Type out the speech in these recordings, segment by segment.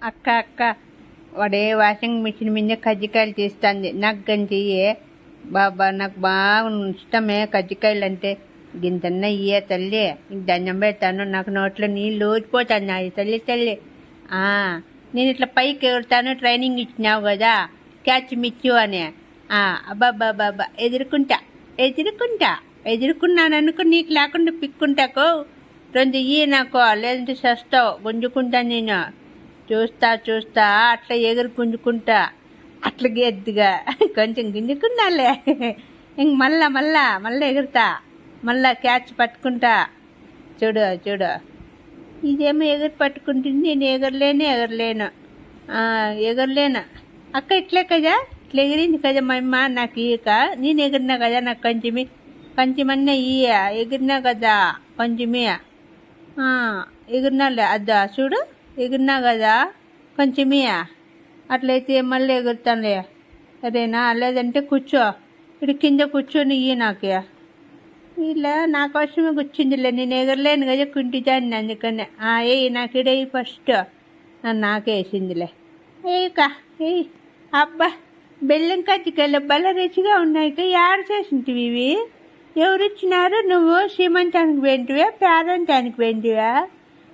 అక్క అక్క వాడే వాషింగ్ మిషన్ మీద కజ్జికాయలు తీస్తుంది. నాకు గంజియే బాబా, నాకు బాగా ఇష్టమే కజ్జికాయలు అంటే. గింతన్న ఇయ్యే తల్లి, నీకు దండం పెడతాను. నాకు నోట్లో నీళ్ళు ఊచిపోతున్నాయి తల్లి తల్లి. నేను ఇట్లా పైకి ఎగురుతాను, ట్రైనింగ్ ఇచ్చినావు కదా క్యాచ్ మిచ్చు అని. అబ్బాబ్బాబ్బా ఎదుర్కొన్నాను అనుకో, నీకు లేకుండా పిక్కుంటాకో. రెండు ఇయ్యి నాకు, లేదంటే చస్తావు. గుంజుకుంటా నేను. చూస్తా అట్లా ఎగురు గుంజుకుంటా, అట్లా గెద్దుగా కొంచెం గుంజుకున్నాలే. ఇంక మళ్ళా ఎగురుతా, మళ్ళా క్యాచ్ పట్టుకుంటా. చూడు ఇదేమో ఎగురు పట్టుకుంటుంది, నేను ఎగరలేను. అక్క ఇట్లే కదా, ఇట్లా ఎగిరింది కదా మా అమ్మ నాకు ఇక. నేను ఎగిరినా కదా, నాకు కొంచెమన్నా ఇయ్య. ఎగిరినా కదా కొంచెమే, ఎగిరినాలే. అద్దా చూడు, ఎగిరినా కదా కొంచెమే. అట్లయితే మళ్ళీ ఎగురుతానులే. సరేనా? లేదంటే కూర్చో, ఇక్కడ కింద కూర్చొని ఇయ్యి నాకే. ఇలా నా కోసమే కూర్చుందిలే, నేను ఎగరలేను కదా కుంటిదాన్ని, అందుకనే. నాకు ఇడేయి ఫస్ట్. నాకే వేసిందిలే. ఏయ్ అబ్బా, బెల్లం కజ్జికాయలు భలే రుచిగా ఉన్నాయి. యాడ్ చేసింటివి ఇవి? ఎవరు ఇచ్చినారు? నువ్వు సీమంతానికి పోయింటివా, పేరంటానికి పోయింటివా?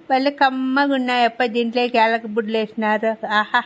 భలే కమ్మగా ఉన్నాయి అప్ప. దీంట్లోకి ఏలక బుడ్లు వేసినారు. ఆహా.